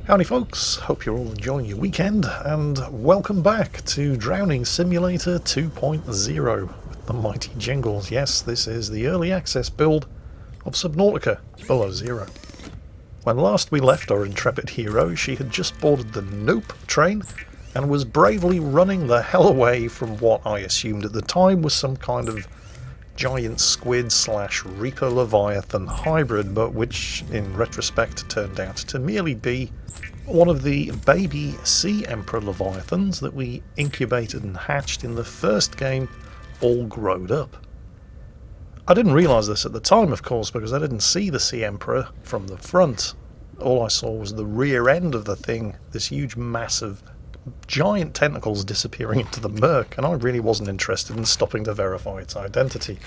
Howdy folks, hope you're all enjoying your weekend, and welcome back to Drowning Simulator 2.0 with the mighty Jingles. Yes, this is the early access build of Subnautica below zero. When last we left our intrepid hero, she had just boarded the Nope train and was bravely running the hell away from what I assumed at the time was some kind of giant squid / Reaper Leviathan hybrid, but which in retrospect turned out to merely be one of the baby Sea Emperor Leviathans that we incubated and hatched in the first game, all growed up. I didn't realise this at the time, of course, because I didn't see the Sea Emperor from the front. All I saw was the rear end of the thing, this huge massive giant tentacles disappearing into the murk, and I really wasn't interested in stopping to verify its identity.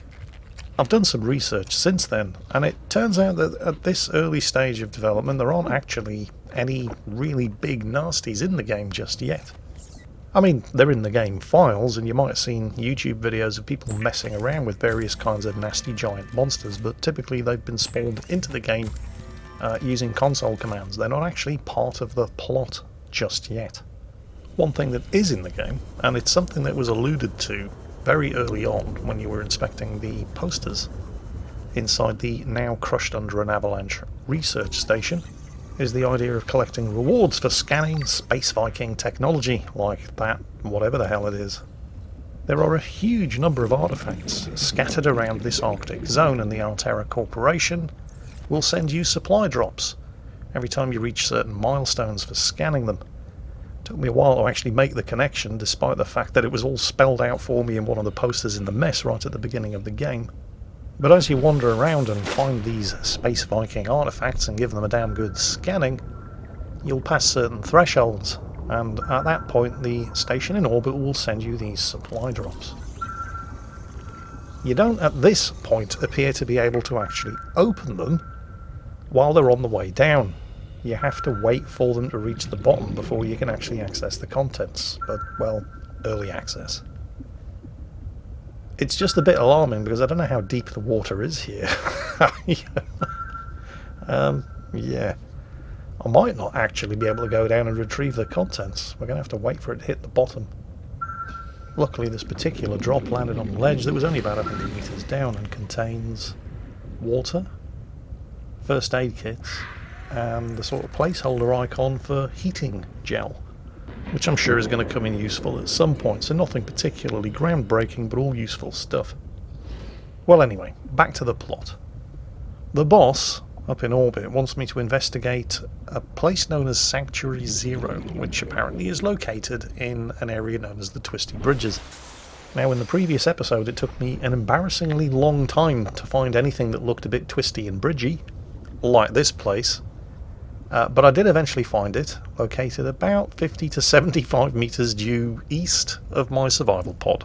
I've done some research since then, and it turns out that at this early stage of development there aren't actually any really big nasties in the game just yet. I mean, they're in the game files, and you might have seen YouTube videos of people messing around with various kinds of nasty giant monsters, but typically they've been spawned into the game using console commands. They're not actually part of the plot just yet. One thing that is in the game, and it's something that was alluded to very early on when you were inspecting the posters inside the now crushed under an avalanche research station, is the idea of collecting rewards for scanning Space Viking technology, like that, whatever the hell it is. There are a huge number of artifacts scattered around this Arctic zone, and the Altera Corporation will send you supply drops every time you reach certain milestones for scanning them. Took me a while to actually make the connection, despite the fact that it was all spelled out for me in one of the posters in the mess right at the beginning of the game. But as you wander around and find these Space Viking artifacts and give them a damn good scanning, you'll pass certain thresholds, and at that point the station in orbit will send you these supply drops. You don't at this point appear to be able to actually open them while they're on the way down. You have to wait for them to reach the bottom before you can actually access the contents, but, well, early access. It's just a bit alarming because I don't know how deep the water is here. Yeah. I might not actually be able to go down and retrieve the contents. We're going to have to wait for it to hit the bottom. Luckily, this particular drop landed on a ledge that was only about 100 meters down and contains water, first aid kits, and the sort of placeholder icon for heating gel, which I'm sure is going to come in useful at some point, so nothing particularly groundbreaking, but all useful stuff. Well, anyway, back to the plot. The boss, up in orbit, wants me to investigate a place known as Sanctuary Zero, which apparently is located in an area known as the Twisty Bridges. Now, in the previous episode, it took me an embarrassingly long time to find anything that looked a bit twisty and bridgy, like this place. But I did eventually find it, located about 50 to 75 meters due east of my survival pod.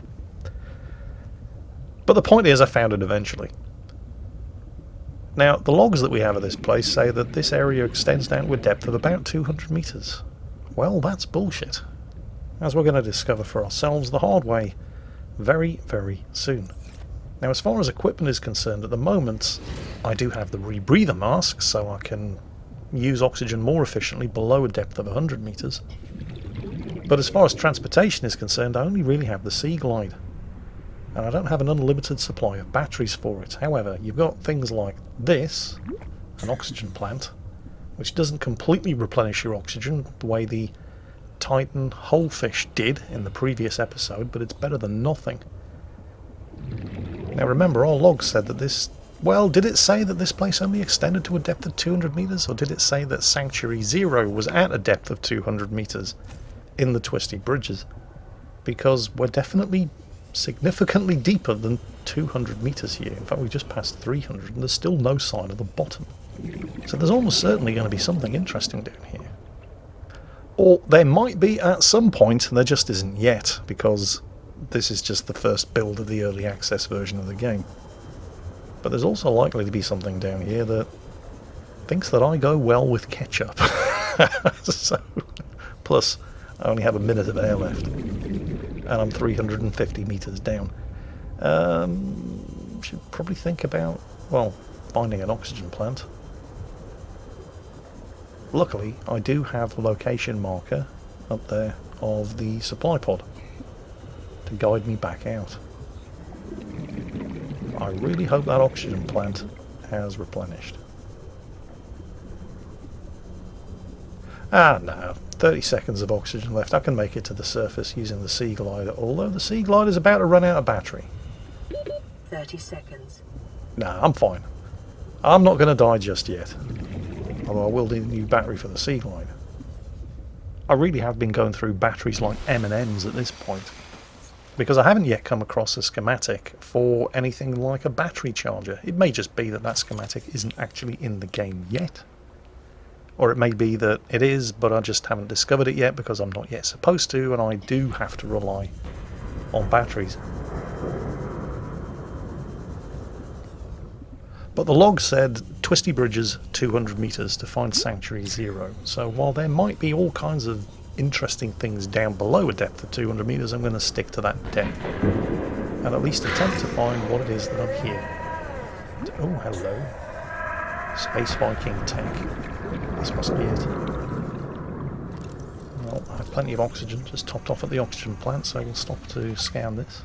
But the point is, I found it eventually. Now, the logs that we have of this place say that this area extends down to a depth of about 200 meters. Well, that's bullshit, as we're going to discover for ourselves the hard way very, very soon. Now, as far as equipment is concerned, at the moment, I do have the rebreather mask, so I can use oxygen more efficiently below a depth of 100 meters. But as far as transportation is concerned, I only really have the Sea Glide, and I don't have an unlimited supply of batteries for it. However, you've got things like this, an oxygen plant, which doesn't completely replenish your oxygen the way the Titan Wholefish did in the previous episode, but it's better than nothing. Now remember, our log said that this... Well, did it say that this place only extended to a depth of 200 meters, or did it say that Sanctuary Zero was at a depth of 200 meters in the Twisty Bridges? Because we're definitely significantly deeper than 200 meters here. In fact, we just passed 300, and there's still no sign of the bottom. So there's almost certainly going to be something interesting down here. Or there might be at some point, there just isn't yet, because this is just the first build of the early access version of the game. But there's also likely to be something down here that thinks that I go well with ketchup. So, plus, I only have a minute of air left, and I'm 350 meters down. Should probably think about, well, finding an oxygen plant. Luckily, I do have a location marker up there of the supply pod to guide me back out. I really hope that oxygen plant has replenished. Ah, no. 30 seconds of oxygen left. I can make it to the surface using the sea glider, although the sea glider is about to run out of battery. 30 seconds. Nah, I'm fine. I'm not going to die just yet. Although I will need a new battery for the sea glider. I really have been going through batteries like M&Ms at this point, because I haven't yet come across a schematic for anything like a battery charger. It may just be that that schematic isn't actually in the game yet. Or it may be that it is, but I just haven't discovered it yet because I'm not yet supposed to, and I do have to rely on batteries. But the log said Twisty Bridges 200 meters to find Sanctuary 0. So while there might be all kinds of interesting things down below a depth of 200 meters, I'm going to stick to that depth. And at least attempt to find what it is that I'm here. Oh, hello. Space Viking tech. This must be it. Well, I have plenty of oxygen, just topped off at the oxygen plant, so we'll stop to scan this.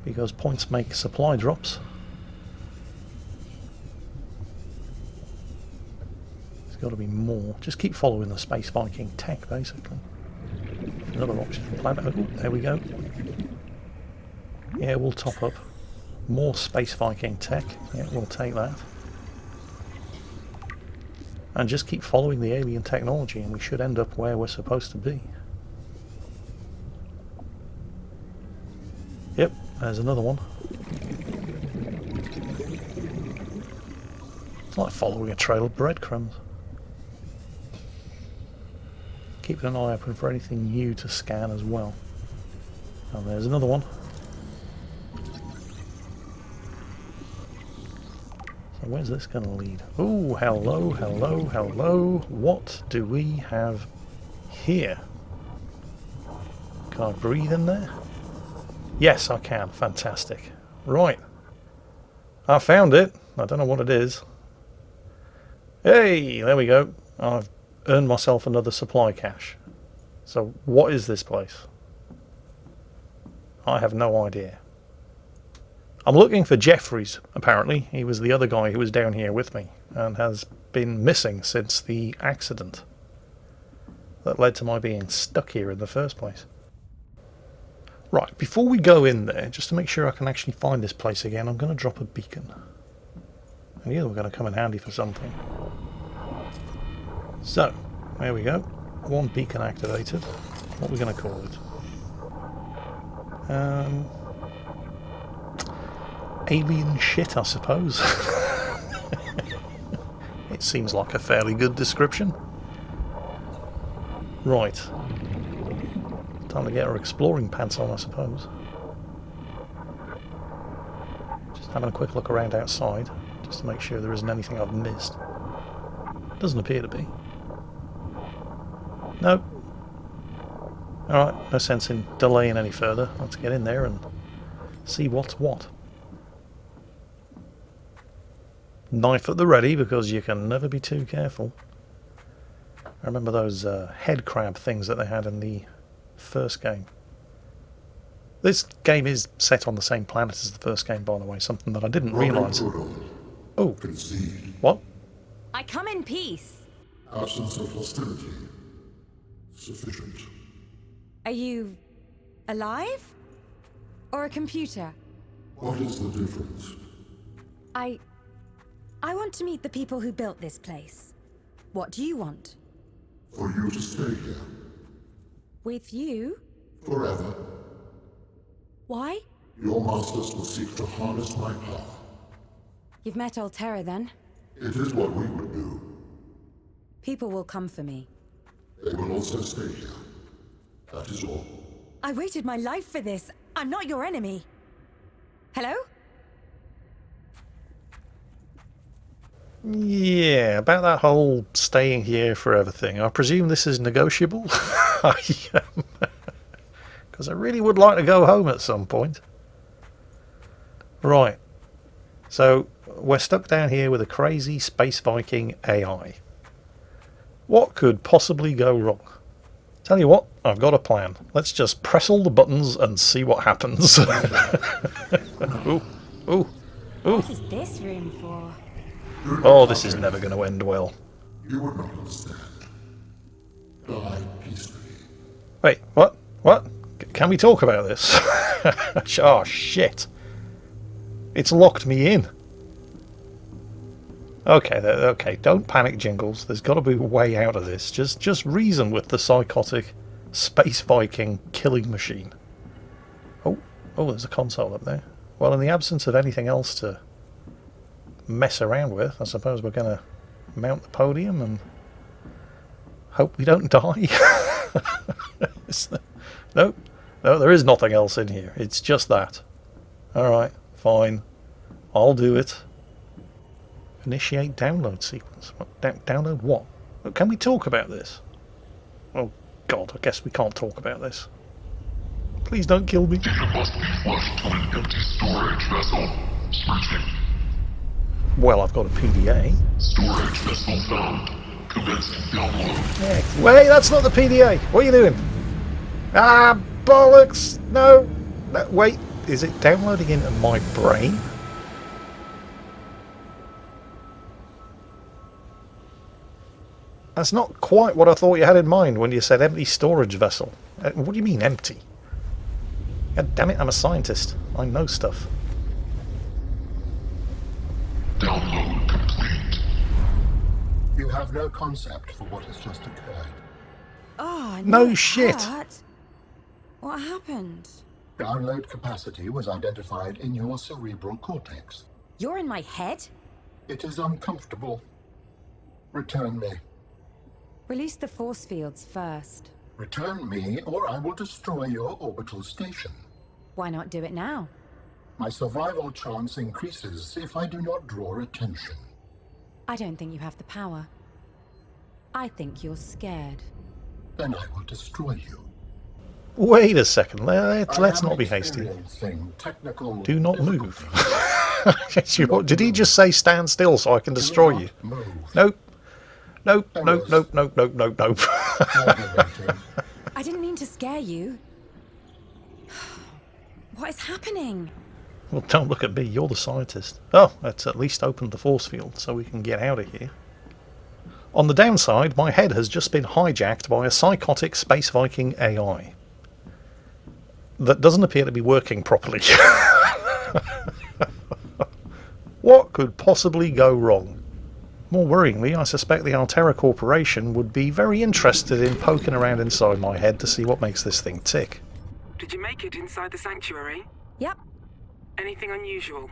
Because points make supply drops. There's got to be more. Just keep following the Space Viking tech, basically. Another oxygen plant. Oh, there we go. Yeah, we'll top up. More Space Viking tech. Yeah, we'll take that. And just keep following the alien technology and we should end up where we're supposed to be. Yep, there's another one. It's like following a trail of breadcrumbs. Keeping an eye open for anything new to scan as well. And there's another one. So where's this going to lead? Oh, hello, hello, hello. What do we have here? Can I breathe in there? Yes, I can. Fantastic. Right. I found it. I don't know what it is. Hey, there we go. I've earned myself another supply cache. So what is this place? I have no idea. I'm looking for Jeffries, apparently. He was the other guy who was down here with me and has been missing since the accident that led to my being stuck here in the first place. Right, before we go in there, just to make sure I can actually find this place again, I'm going to drop a beacon. And these are going to come in handy for something. So, there we go. One beacon activated. What are we going to call it? Alien shit, I suppose. It seems like a fairly good description. Right. Time to get our exploring pants on, I suppose. Just having a quick look around outside, just to make sure there isn't anything I've missed. Doesn't appear to be. Nope. Alright, no sense in delaying any further. Let's get in there and see what's what. Knife at the ready, because you can never be too careful. I remember those head crab things that they had in the first game. This game is set on the same planet as the first game, by the way, something that I didn't realise. Oh, Concede. what? I come in peace. Absence of hostility. Sufficient. Are you alive? Or a computer? What is the difference? I want to meet the people who built this place. What do you want? For you to stay here. With you? Forever. Why? Your masters will seek to harness my power. You've met Alterra then? It is what we would do. People will come for me. They will also stay here. That is all. I waited my life for this. I'm not your enemy. Hello? Yeah, about that whole staying here forever thing. I presume this is negotiable? Because I really would like to go home at some point. Right. So, we're stuck down here with a crazy Space Viking AI. What could possibly go wrong? Tell you what, I've got a plan. Let's just press all the buttons and see what happens. Ooh, ooh, ooh. What is this room for? Oh, this is never going to end well. You would not understand. Die peacefully. Wait, what? What? Can we talk about this? Oh, shit. It's locked me in. Okay, okay, don't panic, Jingles. There's got to be a way out of this. Just reason with the psychotic space Viking killing machine. Oh, there's a console up there. Well, in the absence of anything else to mess around with, I suppose we're going to mount the podium and hope we don't die. No, there is nothing else in here. It's just that. Alright, fine. I'll do it. Initiate download sequence. Download what? Can we talk about this? Oh, God, I guess we can't talk about this. Please don't kill me. Data must be flushed to an empty storage vessel. Switching. Well, I've got a PDA. Storage vessel found. Commencing download. Yeah. Wait, that's not the PDA. What are you doing? Ah, bollocks! No, wait. Is it downloading into my brain? That's not quite what I thought you had in mind when you said empty storage vessel. What do you mean empty? God damn it, I'm a scientist. I know stuff. Download complete. You have no concept for what has just occurred. Oh, No shit. hurt. What happened? Download capacity was identified in your cerebral cortex. You're in my head? It is uncomfortable. Return me. Release the force fields first. Return me, or I will destroy your orbital station. Why not do it now? My survival chance increases if I do not draw attention. I don't think you have the power. I think you're scared. Then I will destroy you. Wait a second. Let's not be hasty. Experiencing technical Do not move. difficulties. Did he just say stand still so I can destroy you? Move. Nope. Nope. Nope. Coordinating. I didn't mean to scare you. What is happening? Well, don't look at me. You're the scientist. Oh, let's at least open the force field so we can get out of here. On the downside, my head has just been hijacked by a psychotic Space Viking AI that doesn't appear to be working properly. What could possibly go wrong? More worryingly, I suspect the Altera Corporation would be very interested in poking around inside my head to see what makes this thing tick. Did you make it inside the sanctuary? Yep. Anything unusual?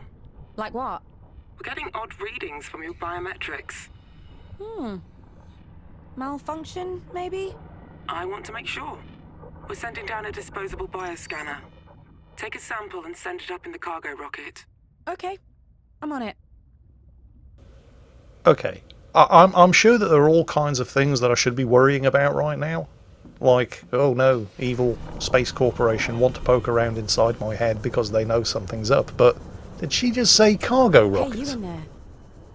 Like what? We're getting odd readings from your biometrics. Malfunction, maybe? I want to make sure. We're sending down a disposable bioscanner. Take a sample and send it up in the cargo rocket. Okay. I'm on it. Okay, I'm sure that there are all kinds of things that I should be worrying about right now. Like, oh no, evil space corporation want to poke around inside my head because they know something's up, but did she just say cargo Hey, rocket? you in there.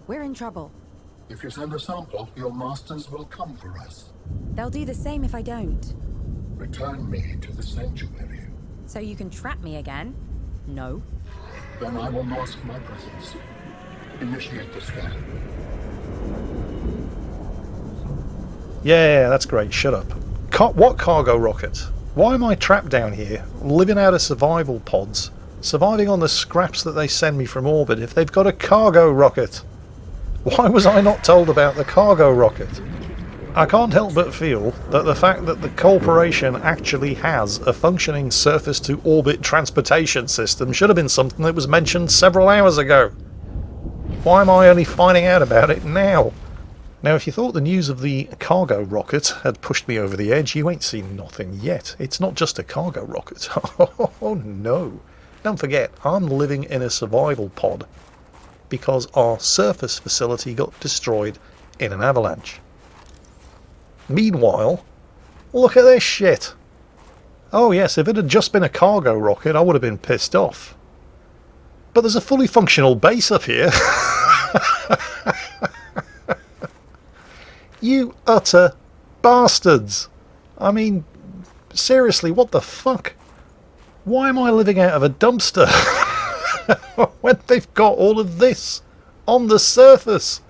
We're in trouble. If you send a sample, your masters will come for us. They'll do the same if I don't. Return me to the sanctuary. So you can trap me again? No. Then I will mask my presence. Initiate the scan. Yeah, that's great, shut up. What cargo rocket? Why am I trapped down here, living out of survival pods, surviving on the scraps that they send me from orbit if they've got a cargo rocket? Why was I not told about the cargo rocket? I can't help but feel that the fact that the corporation actually has a functioning surface-to-orbit transportation system should have been something that was mentioned several hours ago. Why am I only finding out about it now? Now, if you thought the news of the cargo rocket had pushed me over the edge, you ain't seen nothing yet. It's not just a cargo rocket. Oh no. Don't forget, I'm living in a survival pod because our surface facility got destroyed in an avalanche. Meanwhile, look at this shit. Oh yes, if it had just been a cargo rocket, I would have been pissed off. But there's a fully functional base up here. You utter bastards! I mean, seriously, what the fuck? Why am I living out of a dumpster when they've got all of this on the surface?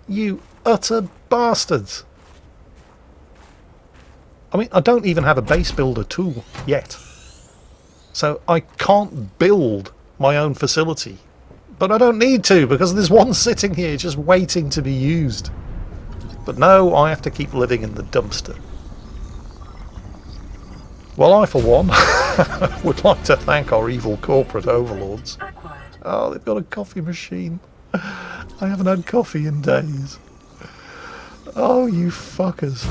You utter bastards! I mean, I don't even have a base builder tool yet. So I can't build my own facility. But I don't need to, because there's one sitting here just waiting to be used. But no, I have to keep living in the dumpster. Well, I, for one, would like to thank our evil corporate overlords. Oh, they've got a coffee machine. I haven't had coffee in days. Oh, you fuckers.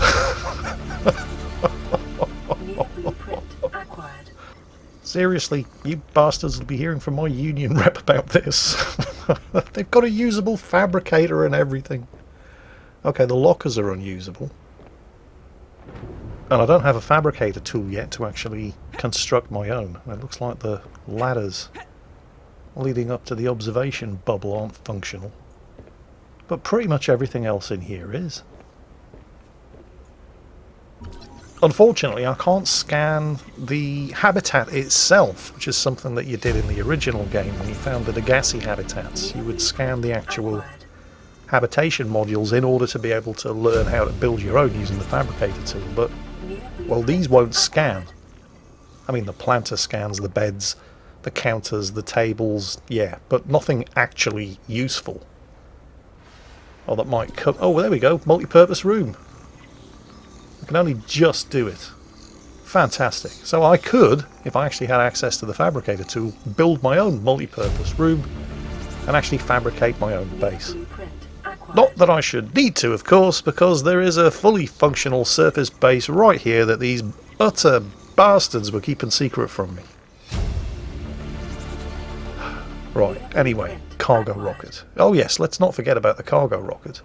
Seriously, you bastards will be hearing from my union rep about this. They've got a usable fabricator and everything. Okay, the lockers are unusable. And I don't have a fabricator tool yet to actually construct my own. It looks like the ladders leading up to the observation bubble aren't functional. But pretty much everything else in here is. Unfortunately, I can't scan the habitat itself, which is something that you did in the original game when you found the Degassi habitats. You would scan the actual habitation modules in order to be able to learn how to build your own using the fabricator tool, but, well, these won't scan. I mean, the planter scans the beds, the counters, the tables, yeah, but nothing actually useful. Oh, that might come... Oh, there we go, multi-purpose room. I can only just do it. Fantastic. So I could, if I actually had access to the fabricator tool, build my own multi-purpose room and actually fabricate my own base. Not that I should need to, of course, because there is a fully functional surface base right here that these utter bastards were keeping secret from me. Right, anyway, cargo rocket. Oh yes, let's not forget about the cargo rocket.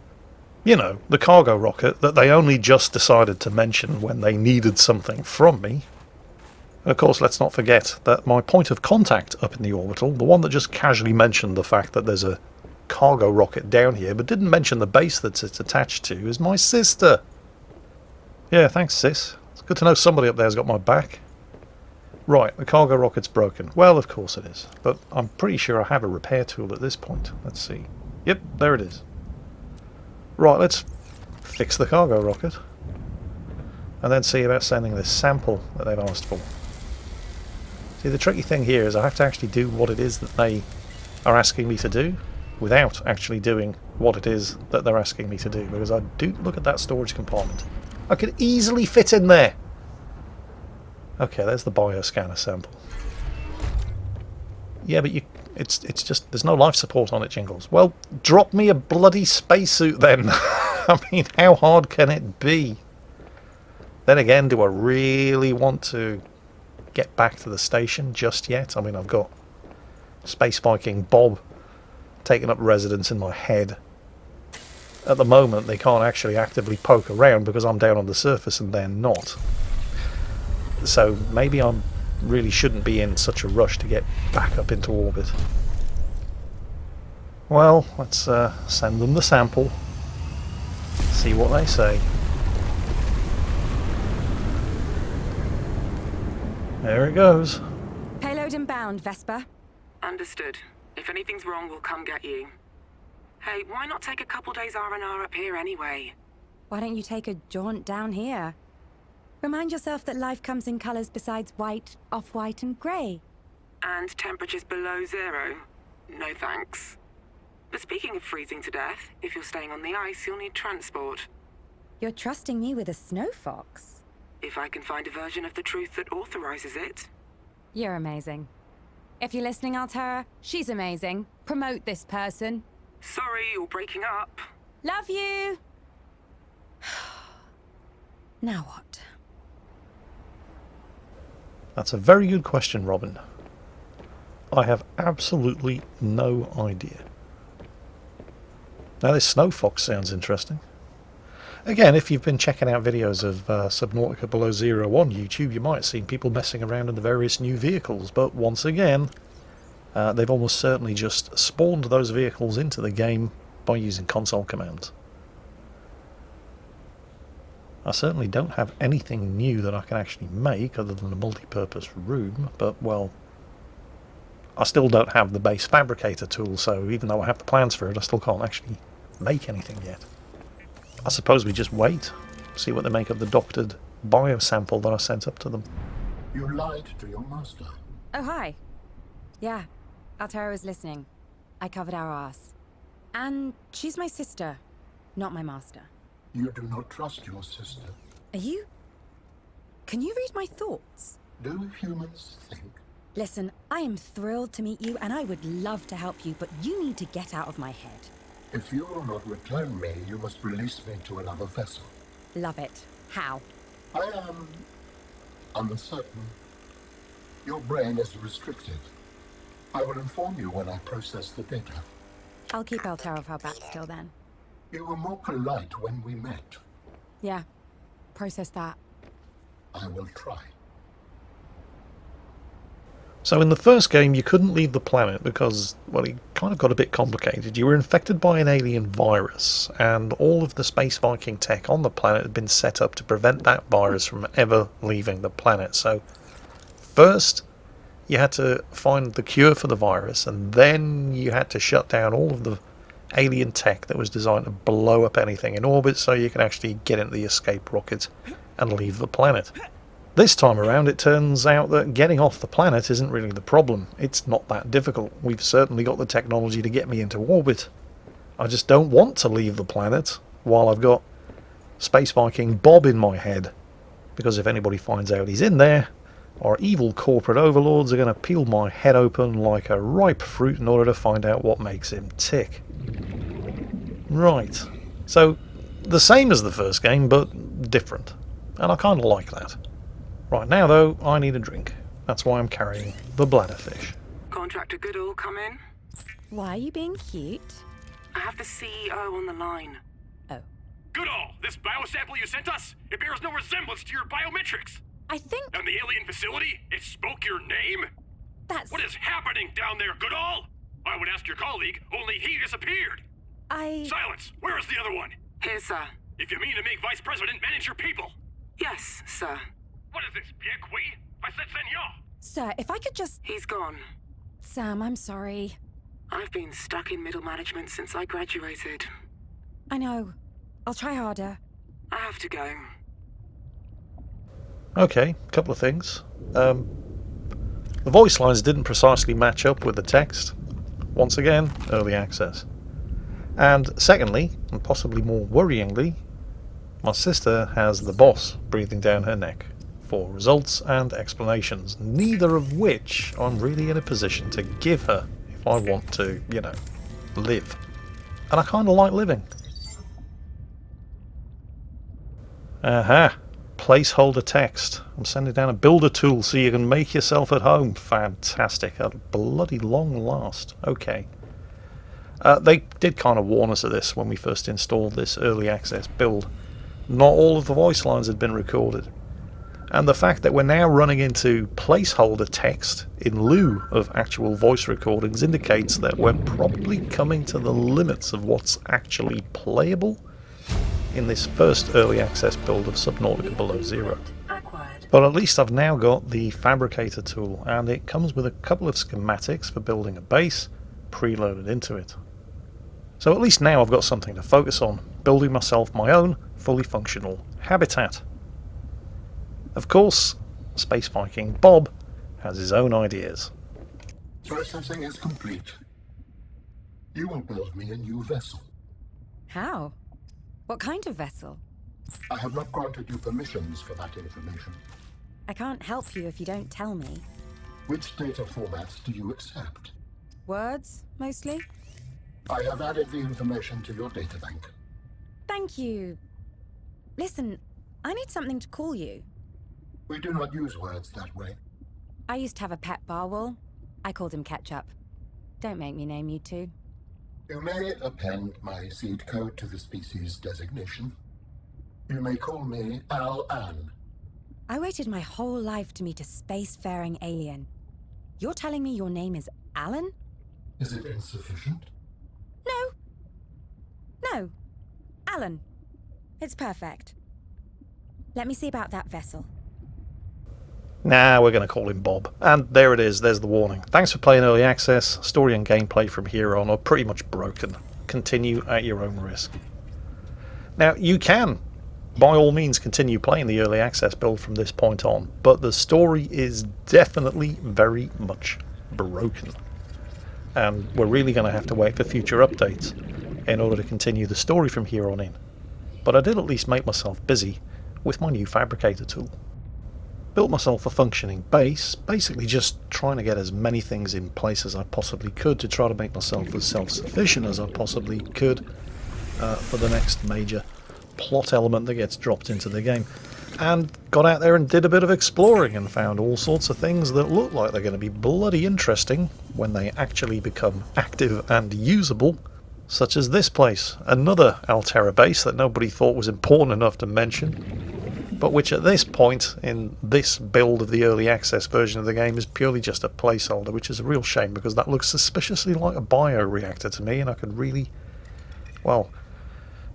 You know, the cargo rocket that they only just decided to mention when they needed something from me. And of course, let's not forget that my point of contact up in the orbital, the one that just casually mentioned the fact that there's a cargo rocket down here, but didn't mention the base that it's attached to, is my sister. Yeah, thanks, sis. It's good to know somebody up there's got my back. Right, the cargo rocket's broken. Well, of course it is. But I'm pretty sure I have a repair tool at this point. Let's see. Yep, there it is. Right, let's fix the cargo rocket. And then see about sending this sample that they've asked for. See, the tricky thing here is I have to actually do what it is that they are asking me to do without actually doing what it is that they're asking me to do. Because I do look at that storage compartment. I could easily fit in there. Okay, there's the bioscanner sample. Yeah, but it's just, there's no life support on it, Jingles. Well, drop me a bloody spacesuit then. I mean, how hard can it be? Then again, do I really want to get back to the station just yet? I mean, I've got Space Viking Bob taking up residence in my head. At the moment, they can't actually actively poke around because I'm down on the surface and they're not. So maybe I really shouldn't be in such a rush to get back up into orbit. Well, let's send them the sample. See what they say. There it goes. Payload inbound, Vesper. Understood. If anything's wrong, we'll come get you. Hey, why not take a couple days R&R up here anyway? Why don't you take a jaunt down here? Remind yourself that life comes in colours besides white, off-white and grey. And temperatures below zero? No thanks. But speaking of freezing to death, if you're staying on the ice, you'll need transport. You're trusting me with a snow fox? If I can find a version of the truth that authorizes it. You're amazing. If you're listening, Altera, she's amazing. Promote this person. Sorry, you're breaking up. Love you! Now what? That's a very good question, Robin. I have absolutely no idea. Now, this snow fox sounds interesting. Again, if you've been checking out videos of Subnautica Below Zero on YouTube, you might have seen people messing around in the various new vehicles, but once again, they've almost certainly just spawned those vehicles into the game by using console commands. I certainly don't have anything new that I can actually make other than a multi-purpose room, but, well, I still don't have the base fabricator tool, so even though I have the plans for it, I still can't actually make anything yet. I suppose we just wait, see what they make of the doctored biosample that I sent up to them. You lied to your master. Oh, hi. Yeah, Altera was listening. I covered our ass. And she's my sister, not my master. You do not trust your sister. Are you? Can you read my thoughts? Do humans think? Listen, I am thrilled to meet you, and I would love to help you, but you need to get out of my head. If you will not return me, you must release me to another vessel. Love it. How? I am uncertain. Your brain is restricted. I will inform you when I process the data. I'll keep Altera off our backs till then. You were more polite when we met. Yeah, process that. I will try. So in the first game you couldn't leave the planet because, well, it kind of got a bit complicated. You were infected by an alien virus, and all of the Space Viking tech on the planet had been set up to prevent that virus from ever leaving the planet. So first you had to find the cure for the virus, and then you had to shut down all of the alien tech that was designed to blow up anything in orbit so you could actually get into the escape rocket and leave the planet. This time around it turns out that getting off the planet isn't really the problem. It's not that difficult. We've certainly got the technology to get me into orbit. I just don't want to leave the planet while I've got Space Viking Bob in my head, because if anybody finds out he's in there, our evil corporate overlords are going to peel my head open like a ripe fruit in order to find out what makes him tick. Right, so the same as the first game, but different, and I kind of like that. Right now, though, I need a drink. That's why I'm carrying the bladderfish. Contractor Goodall, come in. Why are you being cute? I have the CEO on the line. Oh. Goodall, this biosample you sent us, it bears no resemblance to your biometrics. I think And the alien facility, it spoke your name? that's... What is happening down there, Goodall? I would ask your colleague, only he disappeared. Silence! Where is the other one? Here, sir. If you mean to make Vice President manage your people. Yes, sir. What is this, bien qui? I said senor. Sir, if I could just... He's gone. Sam, I'm sorry. I've been stuck in middle management since I graduated. I know. I'll try harder. I have to go. Okay, a couple of things. The voice lines didn't precisely match up with the text. Once again, early access. And secondly, and possibly more worryingly, my sister has the boss breathing down her neck for results and explanations, neither of which I'm really in a position to give her if I want to, you know, live. And I kind of like living. Aha! Placeholder text. I'm sending down a builder tool so you can make yourself at home. Fantastic. At bloody long last. Okay. They did kind of warn us of this when we first installed this early access build. Not all of the voice lines had been recorded. And the fact that we're now running into placeholder text in lieu of actual voice recordings indicates that we're probably coming to the limits of what's actually playable in this first early access build of Subnautica Below Zero. Acquired. But at least I've now got the fabricator tool, and it comes with a couple of schematics for building a base preloaded into it. So at least now I've got something to focus on, building myself my own fully functional habitat. Of course, Space Viking Bob has his own ideas. Processing is complete. You will build me a new vessel. How? What kind of vessel? I have not granted you permissions for that information. I can't help you if you don't tell me. Which data formats do you accept? Words, mostly? I have added the information to your databank. Thank you. Listen, I need something to call you. We do not use words that way. I used to have a pet barwol. I called him Ketchup. Don't make me name you two. You may append my seed code to the species designation. You may call me Al-An. I waited my whole life to meet a spacefaring alien. You're telling me your name is Alan? Is it insufficient? No. No. Alan. It's perfect. Let me see about that vessel. Nah, we're going to call him Bob. And there it is, there's the warning. Thanks for playing early access. Story and gameplay from here on are pretty much broken. Continue at your own risk. Now, you can, by all means, continue playing the early access build from this point on, but the story is definitely very much broken. And we're really going to have to wait for future updates in order to continue the story from here on in. But I did at least make myself busy with my new fabricator tool. Built myself a functioning base, basically just trying to get as many things in place as I possibly could to try to make myself as self-sufficient as I possibly could for the next major plot element that gets dropped into the game. And got out there and did a bit of exploring and found all sorts of things that look like they're going to be bloody interesting when they actually become active and usable, such as this place, another Altera base that nobody thought was important enough to mention, but which at this point in this build of the early access version of the game is purely just a placeholder, which is a real shame because that looks suspiciously like a bioreactor to me, and I could really, well,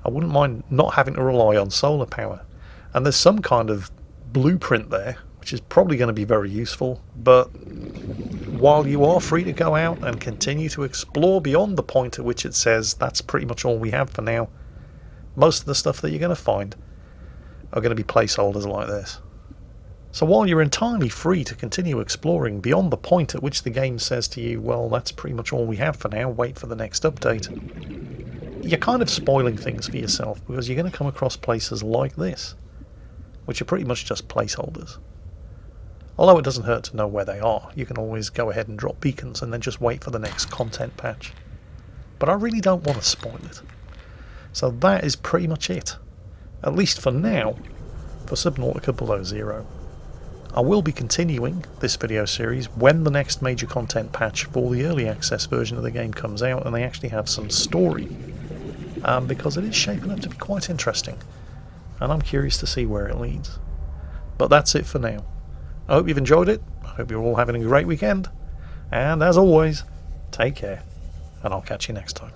I wouldn't mind not having to rely on solar power. And there's some kind of blueprint there, which is probably going to be very useful, but while you are free to go out and continue to explore beyond the point at which it says that's pretty much all we have for now, most of the stuff that you're going to find are going to be placeholders like this. So while you're entirely free to continue exploring beyond the point at which the game says to you, well, that's pretty much all we have for now, wait for the next update, you're kind of spoiling things for yourself because you're going to come across places like this, which are pretty much just placeholders. Although it doesn't hurt to know where they are, you can always go ahead and drop beacons and then just wait for the next content patch. But I really don't want to spoil it. So that is pretty much it. At least for now, for Subnautica Below Zero. I will be continuing this video series when the next major content patch for the early access version of the game comes out and they actually have some story, because it is shaping up to be quite interesting, and I'm curious to see where it leads. But that's it for now. I hope you've enjoyed it, I hope you're all having a great weekend, and as always, take care, and I'll catch you next time.